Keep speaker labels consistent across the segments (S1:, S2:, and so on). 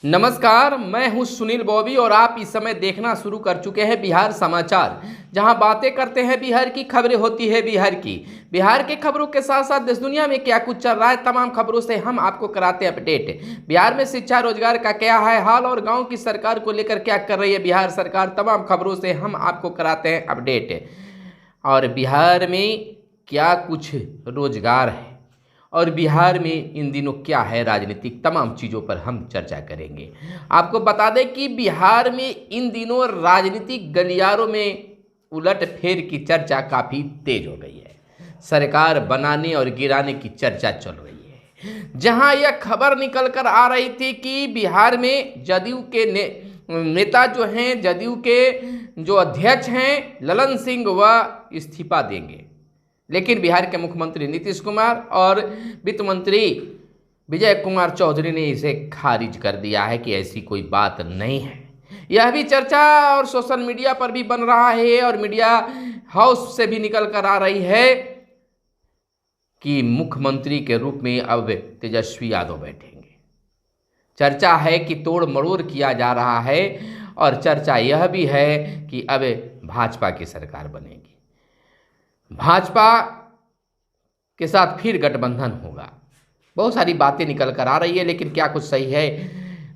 S1: नमस्कार, मैं हूं सुनील बॉबी और आप इस समय देखना शुरू कर चुके हैं बिहार समाचार, जहां बातें करते हैं बिहार की, खबरें होती है बिहार की। बिहार के खबरों के साथ साथ देश दुनिया में क्या कुछ चल रहा है, तमाम खबरों से हम आपको कराते हैं अपडेट। बिहार में शिक्षा रोजगार का क्या है हाल और गाँव की सरकार को लेकर क्या कर रही है बिहार सरकार, तमाम खबरों से हम आपको कराते हैं अपडेट। और बिहार में क्या कुछ रोजगार है और बिहार में इन दिनों क्या है राजनीतिक, तमाम चीज़ों पर हम चर्चा करेंगे। आपको बता दें कि बिहार में इन दिनों राजनीतिक गलियारों में उलटफेर की चर्चा काफ़ी तेज हो गई है। सरकार बनाने और गिराने की चर्चा चल रही है। जहां यह खबर निकल कर आ रही थी कि बिहार में जदयू के नेता जो हैं, जदयू के जो अध्यक्ष हैं ललन सिंह, वह इस्तीफा देंगे, लेकिन बिहार के मुख्यमंत्री नीतीश कुमार और वित्त मंत्री विजय कुमार चौधरी ने इसे खारिज कर दिया है कि ऐसी कोई बात नहीं है। यह भी चर्चा और सोशल मीडिया पर भी बन रहा है और मीडिया हाउस से भी निकल कर आ रही है कि मुख्यमंत्री के रूप में अब तेजस्वी यादव बैठेंगे। चर्चा है कि तोड़ मरोड़ किया जा रहा है और चर्चा यह भी है कि अब भाजपा की सरकार बनेगी, भाजपा के साथ फिर गठबंधन होगा। बहुत सारी बातें निकल कर आ रही है, लेकिन क्या कुछ सही है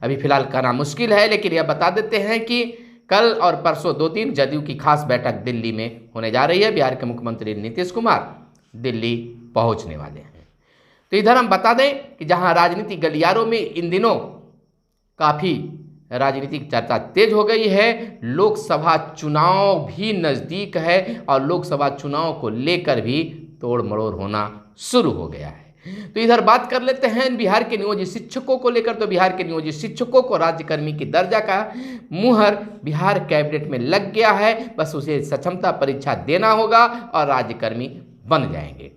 S1: अभी फिलहाल कहना मुश्किल है। लेकिन यह बता देते हैं कि कल और परसों 2 दिन जदयू की खास बैठक दिल्ली में होने जा रही है। बिहार के मुख्यमंत्री नीतीश कुमार दिल्ली पहुंचने वाले हैं। तो इधर हम बता दें कि जहां राजनीतिक गलियारों में इन दिनों काफ़ी राजनीतिक चर्चा तेज हो गई है, लोकसभा चुनाव भी नज़दीक है और लोकसभा चुनाव को लेकर भी तोड़ मरोड़ होना शुरू हो गया है। तो इधर बात कर लेते हैं बिहार के नियोजित शिक्षकों को लेकर। तो बिहार के नियोजित शिक्षकों को राज्यकर्मी की दर्जा का मुहर बिहार कैबिनेट में लग गया है। बस उसे सक्षमता परीक्षा देना होगा और राज्यकर्मी बन जाएंगे।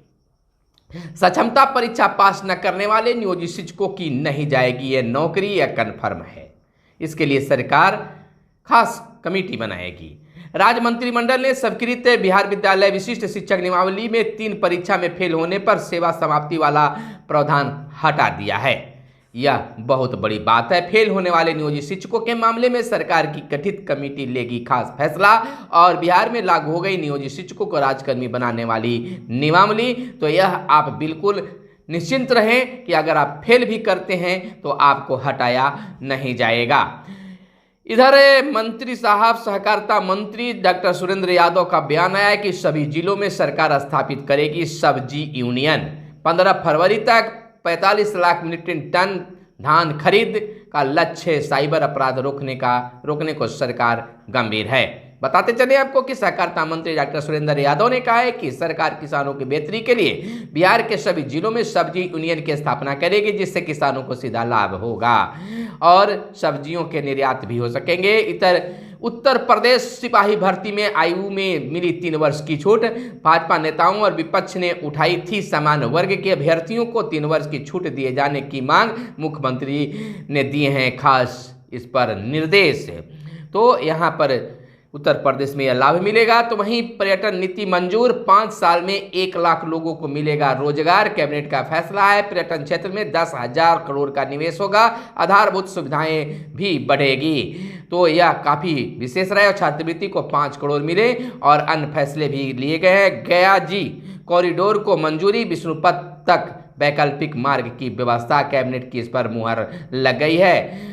S1: सक्षमता परीक्षा पास न करने वाले नियोजित शिक्षकों की नहीं जाएगी ये नौकरी, यह कन्फर्म है। इसके लिए सरकार खास कमेटी बनाएगी। राज्य मंत्रिमंडल ने स्वीकृत बिहार विद्यालय विशिष्ट शिक्षक नियमावली में 3 परीक्षा में फेल होने पर सेवा समाप्ति वाला प्रावधान हटा दिया है। यह बहुत बड़ी बात है। फेल होने वाले नियोजित शिक्षकों के मामले में सरकार की गठित कमेटी लेगी खास फैसला और बिहार में लागू हो गई नियोजित शिक्षकों को राज्यकर्मी बनाने वाली नियमावली। तो यह आप बिल्कुल निश्चिंत रहें कि अगर आप फेल भी करते हैं तो आपको हटाया नहीं जाएगा। इधर मंत्री साहब सहकारिता मंत्री डॉक्टर सुरेंद्र यादव का बयान आया है कि सभी जिलों में सरकार स्थापित करेगी सब्जी यूनियन। 15 फरवरी तक 45 लाख मीट्रिक टन धान खरीद का लक्ष्य। साइबर अपराध रोकने को सरकार गंभीर है। बताते चले आपको कि सहकारिता मंत्री डॉक्टर सुरेंद्र यादव ने कहा है कि सरकार किसानों की बेहतरी के लिए बिहार के सभी जिलों में सब्जी यूनियन की स्थापना करेगी, जिससे किसानों को सीधा लाभ होगा और सब्जियों के निर्यात भी हो सकेंगे। इधर उत्तर प्रदेश सिपाही भर्ती में आयु में मिली 3 वर्ष की छूट। भाजपा नेताओं और विपक्ष ने उठाई थी सामान्य वर्ग के अभ्यर्थियों को 3 वर्ष की छूट दिए जाने की मांग। मुख्यमंत्री ने दिए हैं खास इस पर निर्देश। तो यहाँ पर उत्तर प्रदेश में यह लाभ मिलेगा। तो वहीं पर्यटन नीति मंजूर, 5 साल में 1 लाख लोगों को मिलेगा रोजगार। कैबिनेट का फैसला है। पर्यटन क्षेत्र में 10,000 करोड़ का निवेश होगा। आधारभूत सुविधाएं भी बढ़ेगी। तो यह काफ़ी विशेष रहे और छात्रवृत्ति को 5 करोड़ मिले और अन्य फैसले भी लिए गए हैं। गया जी कॉरिडोर को मंजूरी, विष्णुपद तक वैकल्पिक मार्ग की व्यवस्था, कैबिनेट की इस पर मुहर लग गई है।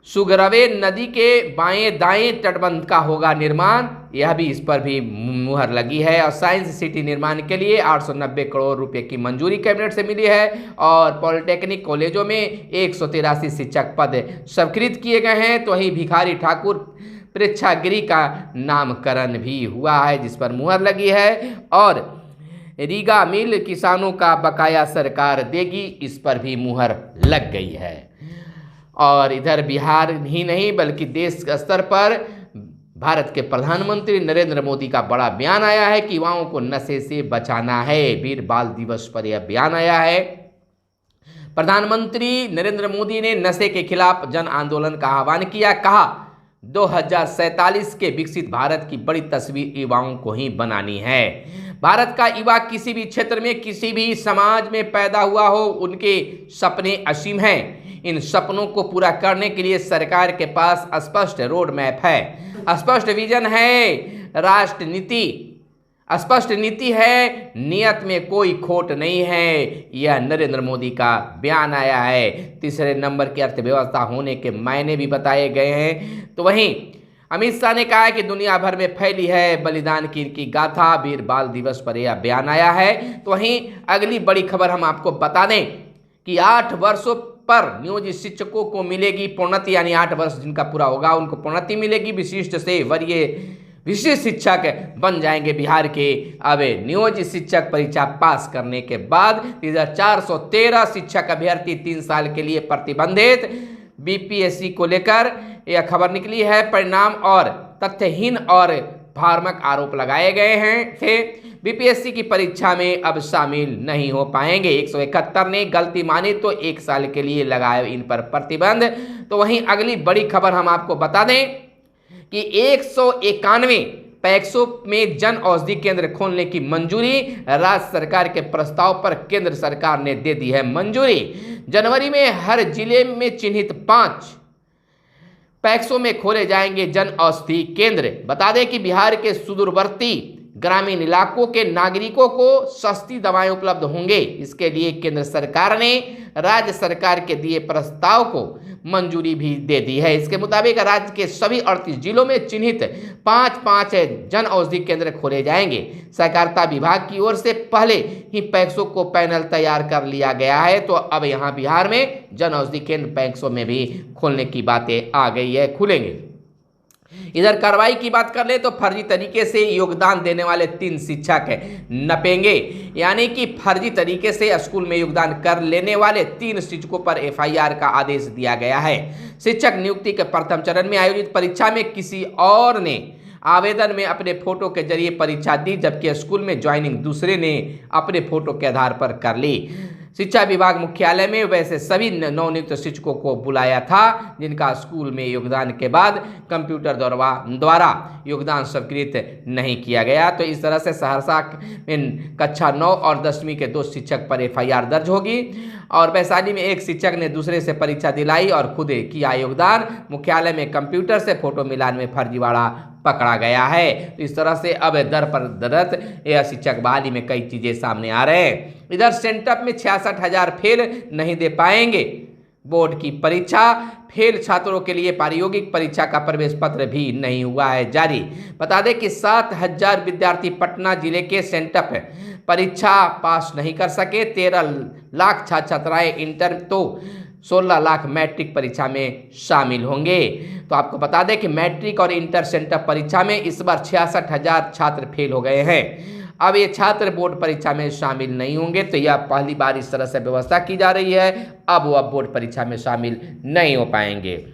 S1: सुगरवे नदी के बाएं दाएं तटबंध का होगा निर्माण, यह भी इस पर भी मुहर लगी है। और साइंस सिटी निर्माण के लिए 890 करोड़ रुपए की मंजूरी कैबिनेट से मिली है। और पॉलिटेक्निक कॉलेजों में 183 शिक्षक पद स्वीकृत किए गए हैं। तो वहीं भिखारी ठाकुर प्रेक्षागृह का नामकरण भी हुआ है, जिस पर मुहर लगी है। और रीगा मिल किसानों का बकाया सरकार देगी, इस पर भी मुहर लग गई है। और इधर बिहार ही नहीं बल्कि देश स्तर पर भारत के प्रधानमंत्री नरेंद्र मोदी का बड़ा बयान आया है कि युवाओं को नशे से बचाना है। वीर बाल दिवस पर यह बयान आया है। प्रधानमंत्री नरेंद्र मोदी ने नशे के खिलाफ जन आंदोलन का आह्वान किया। कहा 2047 के विकसित भारत की बड़ी तस्वीर युवाओं को ही बनानी है। भारत का युवा किसी भी क्षेत्र में किसी भी समाज में पैदा हुआ हो, उनके सपने असीम हैं। इन सपनों को पूरा करने के लिए सरकार के पास स्पष्ट रोड मैप है, स्पष्ट विजन है, राष्ट्र नीति स्पष्ट नीति है, नियत में कोई खोट नहीं है। यह नरेंद्र मोदी का बयान आया है। तीसरे नंबर की अर्थव्यवस्था होने के मायने भी बताए गए हैं। तो वहीं अमित शाह ने कहा है कि दुनिया भर में फैली है बलिदान की इनकी गाथा। वीर बाल दिवस पर यह बयान आया है। तो वहीं अगली बड़ी खबर हम आपको बता दें कि 8 वर्षों पर नियोजित शिक्षकों को मिलेगी प्रोन्नति, यानी 8 वर्ष जिनका पूरा होगा उनको प्रोन्नति मिलेगी। विशिष्ट से वरीय विशेष शिक्षक बन जाएंगे बिहार के। अब नियोजित शिक्षक परीक्षा पास करने के बाद 413 शिक्षक अभ्यर्थी 3 साल के लिए प्रतिबंधित। बीपीएससी को लेकर यह खबर निकली है। परिणाम और तथ्यहीन और भ्रामक आरोप लगाए गए हैं थे। बीपीएससी की परीक्षा में अब शामिल नहीं हो पाएंगे। 171 ने गलती मानी तो 1 साल के लिए लगाए इन पर प्रतिबंध। तो वहीं अगली बड़ी खबर हम आपको बता दें कि 191 पैक्सों में जन औषधि केंद्र खोलने की मंजूरी। राज्य सरकार के प्रस्ताव पर केंद्र सरकार ने दे दी है मंजूरी। जनवरी में हर जिले में चिन्हित 5 पैक्सों में खोले जाएंगे जन औषधि केंद्र। बता दें कि बिहार के सुदूरवर्ती ग्रामीण इलाकों के नागरिकों को सस्ती दवाएं उपलब्ध होंगे। इसके लिए केंद्र सरकार ने राज्य सरकार के दिए प्रस्ताव को मंजूरी भी दे दी है। इसके मुताबिक राज्य के सभी 38 जिलों में चिन्हित 5 जन औषधि केंद्र खोले जाएंगे। सहकारिता विभाग की ओर से पहले ही पैक्सों को पैनल तैयार कर लिया गया है। तो अब यहाँ बिहार में जन औषधि केंद्र पैक्सों में भी खोलने की बातें आ गई है, खुलेंगे। इधर कार्रवाई की बात कर ले तो फर्जी तरीके से योगदान देने वाले 3 शिक्षक नपेंगे। यानी कि फर्जी तरीके से स्कूल में योगदान कर लेने वाले 3 शिक्षकों पर एफआईआर का आदेश दिया गया है। शिक्षक नियुक्ति के प्रथम चरण में आयोजित परीक्षा में किसी और ने आवेदन में अपने फोटो के जरिए परीक्षा दी, जबकि स्कूल में ज्वाइनिंग दूसरे ने अपने फोटो के आधार पर कर ली। शिक्षा विभाग मुख्यालय में वैसे सभी नवनियुक्त शिक्षकों को बुलाया था जिनका स्कूल में योगदान के बाद कंप्यूटर द्वारा योगदान स्वीकृत नहीं किया गया। तो इस तरह से सहरसा में कक्षा 9 और 10वीं के 2 शिक्षक पर एफआईआर दर्ज होगी। और वैशाली में 1 शिक्षक ने दूसरे से परीक्षा दिलाई और खुद किया योगदान। मुख्यालय में कंप्यूटर से फोटो मिलान में फर्जीवाड़ा पकड़ा गया है। तो इस तरह से अब दर पर दरत यह शिक्षक बहाली में कई चीजें सामने आ रहे हैं। इधर सेंटअप में 66,000 फेल नहीं दे पाएंगे बोर्ड की परीक्षा। फेल छात्रों के लिए प्रायोगिक परीक्षा का प्रवेश पत्र भी नहीं हुआ है जारी। बता दें कि 7,000 विद्यार्थी पटना जिले के सेंटअप परीक्षा पास नहीं कर सके। 13 लाख छात्र छात्राएं इंटर तो 16 लाख मैट्रिक परीक्षा में शामिल होंगे। तो आपको बता दें कि मैट्रिक और इंटर सेंटअप परीक्षा में इस बार 66,000 छात्र फेल हो गए हैं। अब ये छात्र बोर्ड परीक्षा में शामिल नहीं होंगे। तो यह पहली बार इस तरह से व्यवस्था की जा रही है। अब वो बोर्ड परीक्षा में शामिल नहीं हो पाएंगे।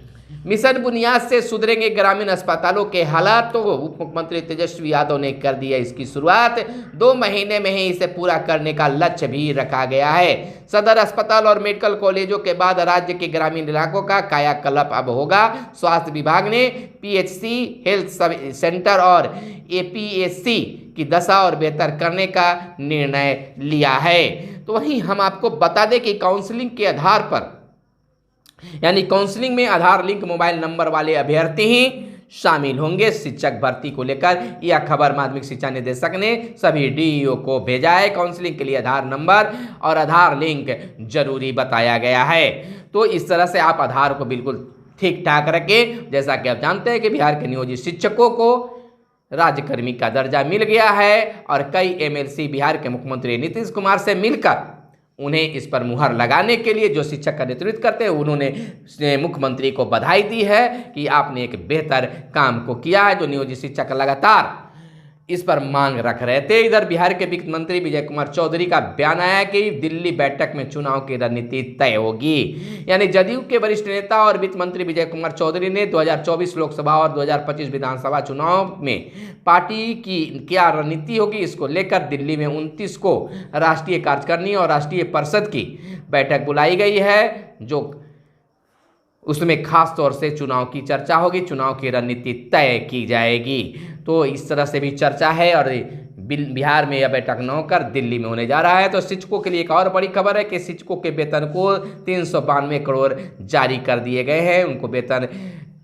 S1: मिशन बुनियाद से सुधरेंगे ग्रामीण अस्पतालों के हालात। तो उप मुख्यमंत्री तेजस्वी यादव ने कर दी है इसकी शुरुआत। 2 महीने में ही इसे पूरा करने का लक्ष्य भी रखा गया है। सदर अस्पताल और मेडिकल कॉलेजों के बाद राज्य के ग्रामीण इलाकों का कायाकल्प अब होगा। स्वास्थ्य विभाग ने पीएचसी, हेल्थ सेंटर और एपीएससी की दशा और बेहतर करने का निर्णय लिया है। तो वहीं हम आपको बता दें कि काउंसलिंग के आधार पर, यानी काउंसलिंग में आधार लिंक मोबाइल नंबर वाले अभ्यर्थी ही शामिल होंगे। शिक्षक भर्ती को लेकर यह खबर माध्यमिक शिक्षा निदेशक ने सभी डीईओ को भेजा है। काउंसलिंग के लिए आधार नंबर और आधार लिंक जरूरी बताया गया है। तो इस तरह से आप आधार को बिल्कुल ठीक ठाक रखें। जैसा कि आप जानते हैं कि बिहार के नियोजित शिक्षकों को राज्यकर्मी का दर्जा मिल गया है और कई एमएलसी बिहार के मुख्यमंत्री नीतीश कुमार से मिलकर उन्हें इस पर मुहर लगाने के लिए जो शिक्षक का नेतृत्व करते हैं उन्होंने मुख्यमंत्री को बधाई दी है कि आपने एक बेहतर काम को किया है। जो नियोजित शिक्षक लगातार इस पर मांग रख रहे थे। इधर बिहार के वित्त मंत्री विजय कुमार चौधरी का बयान आया कि दिल्ली बैठक में चुनाव की रणनीति तय होगी। यानी जदयू के वरिष्ठ नेता और वित्त मंत्री विजय कुमार चौधरी ने 2024 लोकसभा और 2025 विधानसभा चुनाव में पार्टी की क्या रणनीति होगी इसको लेकर दिल्ली में 29 को राष्ट्रीय कार्यकारिणी और राष्ट्रीय परिषद की बैठक बुलाई गई है, जो उसमें खास तौर से चुनाव की चर्चा होगी, चुनाव की रणनीति तय की जाएगी। तो इस तरह से भी चर्चा है और बिहार में यह बैठक न होकर दिल्ली में होने जा रहा है। तो शिक्षकों के लिए एक और बड़ी खबर है कि शिक्षकों के वेतन को 392 करोड़ जारी कर दिए गए हैं। उनको वेतन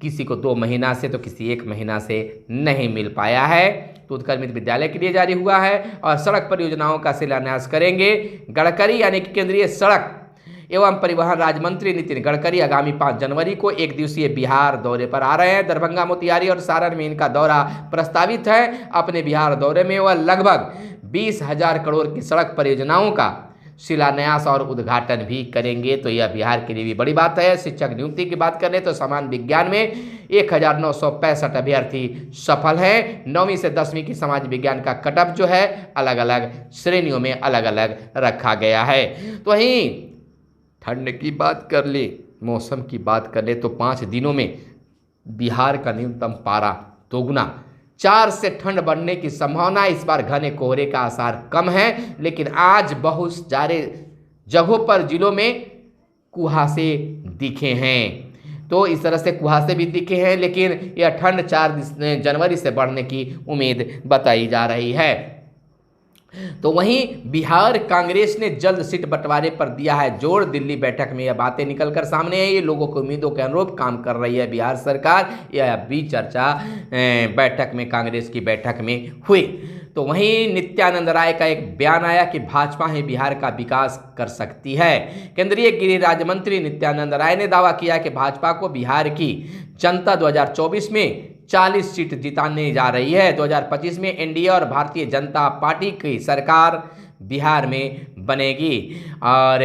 S1: किसी को 2 महीना से तो किसी 1 महीना से नहीं मिल पाया है। तो उत्क्रमित विद्यालय के लिए जारी हुआ है। और सड़क परियोजनाओं का शिलान्यास करेंगे गडकरी, यानी कि केंद्रीय सड़क एवं परिवहन राज्य मंत्री नितिन गडकरी आगामी 5 जनवरी को 1 दिवसीय बिहार दौरे पर आ रहे हैं। दरभंगा, मोतिहारी और सारण में इनका दौरा प्रस्तावित है। अपने बिहार दौरे में वह लगभग 20,000 करोड़ की सड़क परियोजनाओं का शिलान्यास और उद्घाटन भी करेंगे। तो यह बिहार के लिए भी बड़ी बात है। शिक्षक नियुक्ति की बात करें तो सामान्य विज्ञान में 1965 अभ्यर्थी सफल हैं। 9वीं से 10वीं की समाज विज्ञान का कटअप जो है अलग अलग श्रेणियों में अलग अलग रखा गया है। तो वहीं ठंड की बात कर ले, मौसम की बात कर ले तो 5 दिनों में बिहार का न्यूनतम पारा दोगुना, 4 से ठंड बढ़ने की संभावना। इस बार घने कोहरे का आसार कम है, लेकिन आज बहुत सारे जगहों पर जिलों में कुहासे दिखे हैं। तो इस तरह से कुहासे भी दिखे हैं, लेकिन यह ठंड 4 जनवरी से बढ़ने की उम्मीद बताई जा रही है। तो वहीं बिहार कांग्रेस ने जल्द सीट बंटवारे पर दिया है जोर। दिल्ली बैठक में यह बातें निकलकर सामने आई। ये लोगों की उम्मीदों के अनुरूप काम कर रही है बिहार सरकार। यह भी चर्चा बैठक में, कांग्रेस की बैठक में हुई। तो वहीं नित्यानंद राय का एक बयान आया कि भाजपा ही बिहार का विकास कर सकती है। केंद्रीय गृह राज्य मंत्री नित्यानंद राय ने दावा किया कि भाजपा को बिहार की जनता 2024 में 40 सीट जिताने जा रही है। 2025 में एनडीए और भारतीय जनता पार्टी की सरकार बिहार में बनेगी और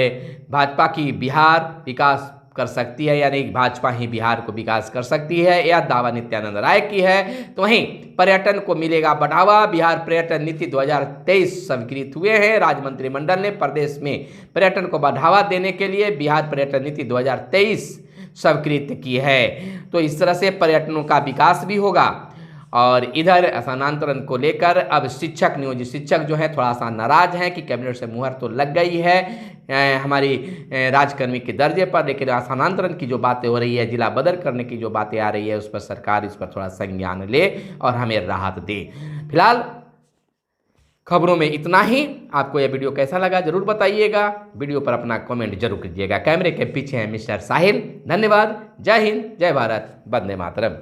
S1: भाजपा की बिहार विकास कर सकती है, यानी भाजपा ही बिहार को विकास कर सकती है। यह दावा नित्यानंद राय की है। तो वहीं पर्यटन को मिलेगा बढ़ावा। बिहार पर्यटन नीति 2023 स्वीकृत हुए हैं। राज्य मंत्रिमंडल ने प्रदेश में पर्यटन को बढ़ावा देने के लिए बिहार पर्यटन नीति 2023 स्वीकृत की है। तो इस तरह से पर्यटनों का विकास भी होगा। और इधर स्थानांतरण को लेकर अब शिक्षक, नियोजित शिक्षक जो है थोड़ा सा नाराज हैं कि कैबिनेट से मुहर तो लग गई है हमारी राजकर्मी के दर्जे पर, लेकिन स्थानांतरण की जो बातें हो रही है, जिला बदल करने की जो बातें आ रही है, उस पर सरकार इस पर थोड़ा संज्ञान ले और हमें राहत दे। फिलहाल खबरों में इतना ही। आपको यह वीडियो कैसा लगा जरूर बताइएगा। वीडियो पर अपना कमेंट जरूर कीजिएगा। कैमरे के पीछे हैं मिस्टर साहिल। धन्यवाद। जय हिंद, जय भारत, वंदे मातरम।